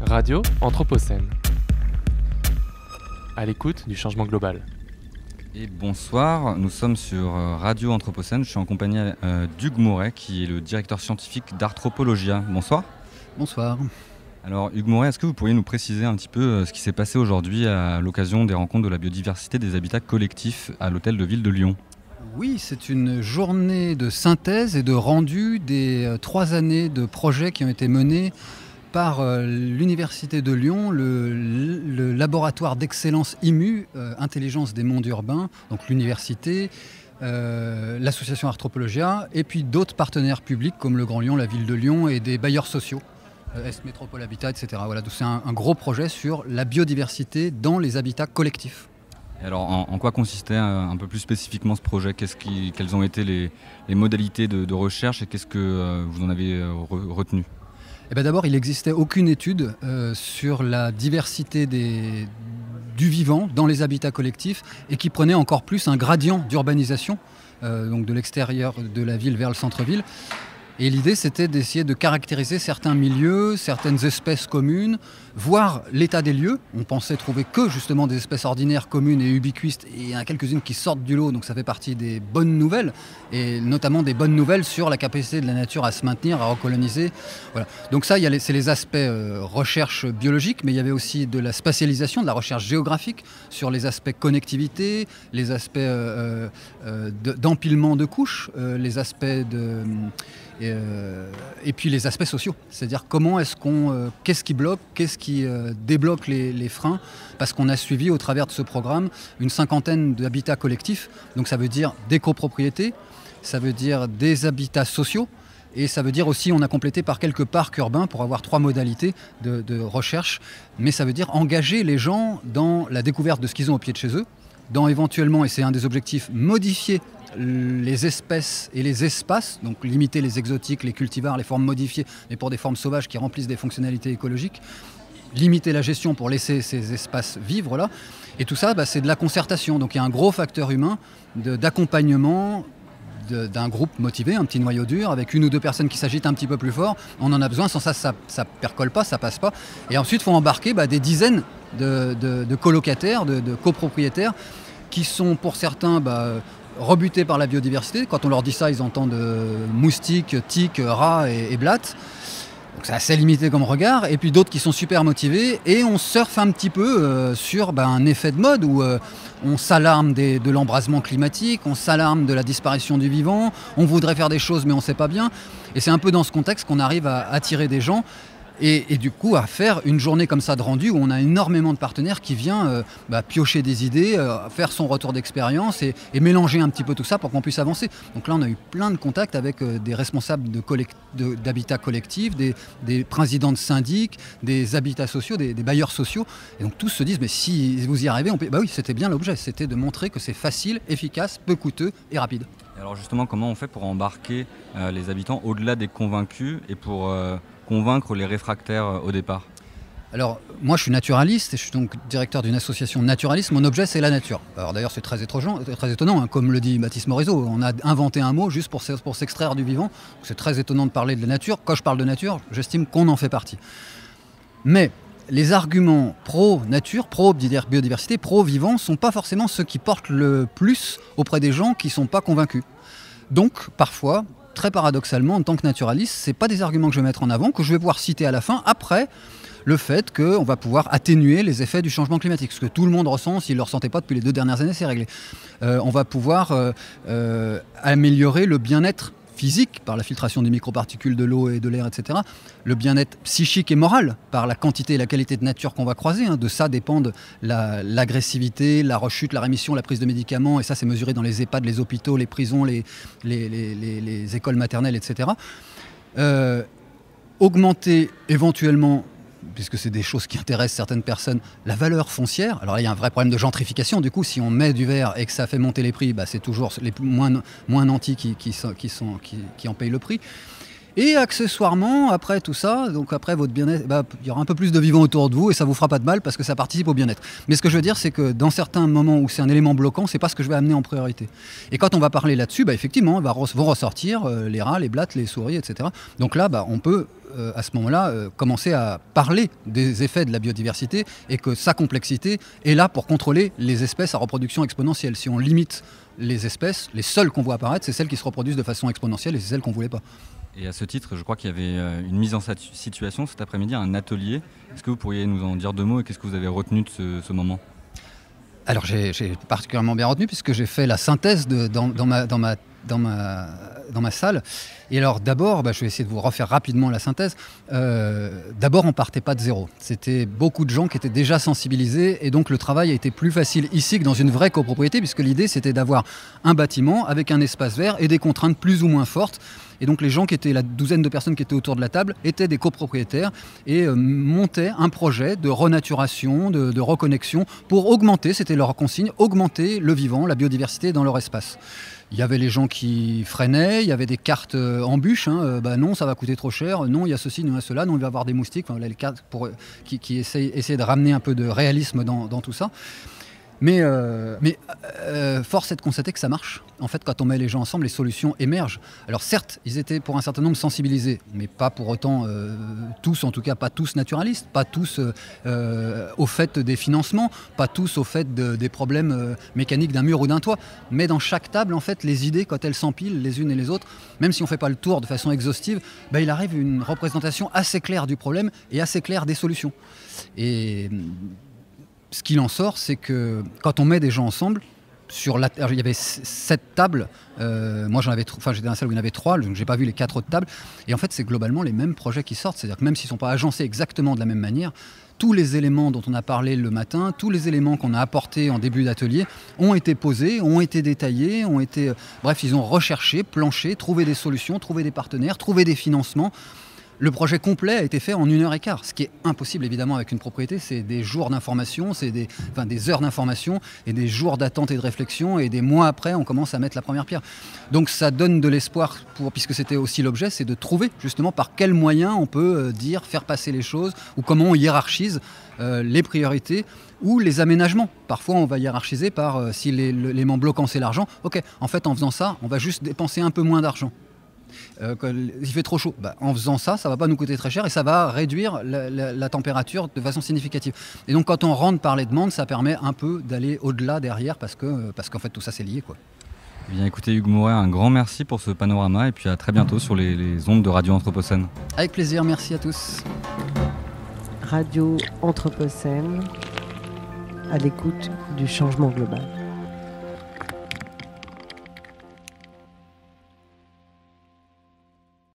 Radio Anthropocène. À l'écoute du changement global. Et bonsoir, nous sommes sur Radio Anthropocène. Je suis en compagnie d'Hugues Mouret, qui est le directeur scientifique d'Arthropologia. Bonsoir. Bonsoir. Alors Hugues Mouret, est-ce que vous pourriez nous préciser un petit peu ce qui s'est passé aujourd'hui à l'occasion des rencontres de la biodiversité des habitats collectifs à l'hôtel de ville de Lyon? Oui, c'est une journée de synthèse et de rendu des 3 années de projets qui ont été menés par l'Université de Lyon, le laboratoire d'excellence IMU, Intelligence des mondes urbains, donc l'université, l'association Arthropologia, et puis d'autres partenaires publics comme le Grand Lyon, la ville de Lyon et des bailleurs sociaux, Est Métropole Habitat, etc. Voilà, donc c'est un gros projet sur la biodiversité dans les habitats collectifs. Et alors en quoi consistait un peu plus spécifiquement ce projet? Quelles ont été les modalités de recherche et qu'est-ce que vous en avez retenu? Eh bien, d'abord, il n'existait aucune étude sur la diversité du vivant dans les habitats collectifs et qui prenait encore plus un gradient d'urbanisation, donc de l'extérieur de la ville vers le centre-ville. Et l'idée, c'était d'essayer de caractériser certains milieux, certaines espèces communes, voir l'état des lieux. On pensait trouver que justement des espèces ordinaires, communes et ubiquistes. Et il y en a quelques-unes qui sortent du lot, donc ça fait partie des bonnes nouvelles. Et notamment des bonnes nouvelles sur la capacité de la nature à se maintenir, à recoloniser. Voilà. Donc ça, c'est les aspects recherche biologique, mais il y avait aussi de la spatialisation, de la recherche géographique sur les aspects connectivité, les aspects d'empilement de couches, les aspects de... Et puis les aspects sociaux, c'est-à-dire qu'est-ce qui bloque, qu'est-ce qui débloque les freins, parce qu'on a suivi au travers de ce programme une 50aine d'habitats collectifs, donc ça veut dire des copropriétés, ça veut dire des habitats sociaux, et ça veut dire aussi, on a complété par quelques parcs urbains pour avoir 3 modalités de recherche, mais ça veut dire engager les gens dans la découverte de ce qu'ils ont au pied de chez eux, dans éventuellement, et c'est un des objectifs, modifier les espèces et les espaces, donc limiter les exotiques, les cultivars, les formes modifiées, mais pour des formes sauvages qui remplissent des fonctionnalités écologiques, limiter la gestion pour laisser ces espaces vivre là. Et tout ça, c'est de la concertation. Donc il y a un gros facteur humain d'accompagnement d'un groupe motivé, un petit noyau dur, avec 1 ou 2 personnes qui s'agitent un petit peu plus fort. On en a besoin, sans ça percole pas, ça passe pas. Et ensuite, il faut embarquer des dizaines de colocataires, de copropriétaires, qui sont pour certains rebutés par la biodiversité. Quand on leur dit ça, ils entendent moustiques, tiques, rats et blattes. Donc c'est assez limité comme regard. Et puis d'autres qui sont super motivés. Et on surfe un petit peu sur un effet de mode où on s'alarme de l'embrasement climatique, on s'alarme de la disparition du vivant, on voudrait faire des choses mais on ne sait pas bien. Et c'est un peu dans ce contexte qu'on arrive à attirer des gens. Et du coup, à faire une journée comme ça de rendu où on a énormément de partenaires qui viennent piocher des idées, faire son retour d'expérience et mélanger un petit peu tout ça pour qu'on puisse avancer. Donc là, on a eu plein de contacts avec des responsables d'habitats collectifs, des présidents de syndics, des habitats sociaux, des bailleurs sociaux. Et donc tous se disent, mais si vous y arrivez, on peut... oui, c'était bien l'objet, c'était de montrer que c'est facile, efficace, peu coûteux et rapide. Et alors justement, comment on fait pour embarquer les habitants au-delà des convaincus et pour... convaincre les réfractaires au départ? Alors, moi je suis naturaliste et je suis donc directeur d'une association naturaliste. Mon objet, c'est la nature. Alors d'ailleurs, c'est très étonnant, comme le dit Baptiste Morisot. On a inventé un mot juste pour s'extraire du vivant. C'est très étonnant de parler de la nature. Quand je parle de nature, j'estime qu'on en fait partie. Mais les arguments pro-nature, pro-biodiversité, pro-vivant ne sont pas forcément ceux qui portent le plus auprès des gens qui ne sont pas convaincus. Donc, parfois... très paradoxalement, en tant que naturaliste, ce n'est pas des arguments que je vais mettre en avant, que je vais pouvoir citer à la fin, après le fait qu'on va pouvoir atténuer les effets du changement climatique. Ce que tout le monde ressent, s'il ne le ressentait pas depuis les 2 dernières années, c'est réglé. On va pouvoir améliorer le bien-être physique par la filtration des microparticules de l'eau et de l'air, etc. Le bien-être psychique et moral par la quantité et la qualité de nature qu'on va croiser. De ça dépendent l'agressivité, la rechute, la rémission, la prise de médicaments. Et ça, c'est mesuré dans les EHPAD, les hôpitaux, les prisons, les écoles maternelles, etc. Augmenter éventuellement, puisque c'est des choses qui intéressent certaines personnes, la valeur foncière. Alors là, il y a un vrai problème de gentrification. Du coup, si on met du verre et que ça fait monter les prix, c'est toujours les moins nantis qui en payent le prix. Et accessoirement, après tout ça, donc après votre bien-être, il y aura un peu plus de vivants autour de vous et ça vous fera pas de mal parce que ça participe au bien-être. Mais ce que je veux dire, c'est que dans certains moments où c'est un élément bloquant, c'est pas ce que je vais amener en priorité. Et quand on va parler là-dessus, effectivement, vont ressortir les rats, les blattes, les souris, etc. Donc là, on peut à ce moment-là, commencer à parler des effets de la biodiversité et que sa complexité est là pour contrôler les espèces à reproduction exponentielle. Si on limite les espèces, les seules qu'on voit apparaître, c'est celles qui se reproduisent de façon exponentielle et c'est celles qu'on ne voulait pas. Et à ce titre, je crois qu'il y avait une mise en situation cet après-midi, un atelier. Est-ce que vous pourriez nous en dire 2 mots et qu'est-ce que vous avez retenu de ce moment ? Alors j'ai particulièrement bien retenu puisque j'ai fait la synthèse dans ma salle. Et alors d'abord, je vais essayer de vous refaire rapidement la synthèse. D'abord, on partait pas de zéro. C'était beaucoup de gens qui étaient déjà sensibilisés et donc le travail a été plus facile ici que dans une vraie copropriété puisque l'idée c'était d'avoir un bâtiment avec un espace vert et des contraintes plus ou moins fortes. Et donc les gens qui étaient, la douzaine de personnes qui étaient autour de la table, étaient des copropriétaires et montaient un projet de renaturation, de reconnexion pour augmenter, c'était leur consigne, augmenter le vivant, la biodiversité dans leur espace. Il y avait les gens qui freinaient, il y avait des cartes en bûche, non ça va coûter trop cher, non il y a ceci, non il y a cela, non il va y avoir des moustiques, enfin, les cartes qui essayaient de ramener un peu de réalisme dans tout ça. Mais force est de constater que ça marche. En fait, quand on met les gens ensemble, les solutions émergent. Alors certes, ils étaient pour un certain nombre sensibilisés, mais pas pour autant tous, en tout cas pas tous naturalistes, pas tous au fait des financements, pas tous au fait des problèmes mécaniques d'un mur ou d'un toit. Mais dans chaque table, en fait, les idées, quand elles s'empilent les unes et les autres, même si on ne fait pas le tour de façon exhaustive, il arrive une représentation assez claire du problème et assez claire des solutions. Et ce qu'il en sort, c'est que quand on met des gens ensemble, il y avait 7 tables, moi j'étais dans la salle où il y en avait 3, donc j'ai pas vu les 4 autres tables, et en fait c'est globalement les mêmes projets qui sortent, c'est-à-dire que même s'ils ne sont pas agencés exactement de la même manière, tous les éléments dont on a parlé le matin, tous les éléments qu'on a apportés en début d'atelier ont été posés, ont été détaillés, bref, ils ont recherché, planché, trouvé des solutions, trouvé des partenaires, trouvé des financements. Le projet complet a été fait en 1h15, ce qui est impossible évidemment avec une propriété, c'est des jours d'information, c'est des heures d'information et des jours d'attente et de réflexion et des mois après on commence à mettre la première pierre. Donc ça donne de l'espoir, puisque c'était aussi l'objet, c'est de trouver justement par quels moyens on peut faire passer les choses ou comment on hiérarchise les priorités ou les aménagements. Parfois on va hiérarchiser par si l'élément bloquant c'est l'argent, ok, en fait en faisant ça on va juste dépenser un peu moins d'argent. Il fait trop chaud. En faisant ça, ça ne va pas nous coûter très cher et ça va réduire la température de façon significative. Et donc quand on rentre par les demandes, ça permet un peu d'aller au-delà derrière parce qu'en fait tout ça c'est lié, quoi. Bien écoutez Hugues Mouret, un grand merci pour ce panorama et puis à très bientôt sur les ondes de Radio Anthropocène. Avec plaisir, merci à tous. Radio Anthropocène, à l'écoute du changement global.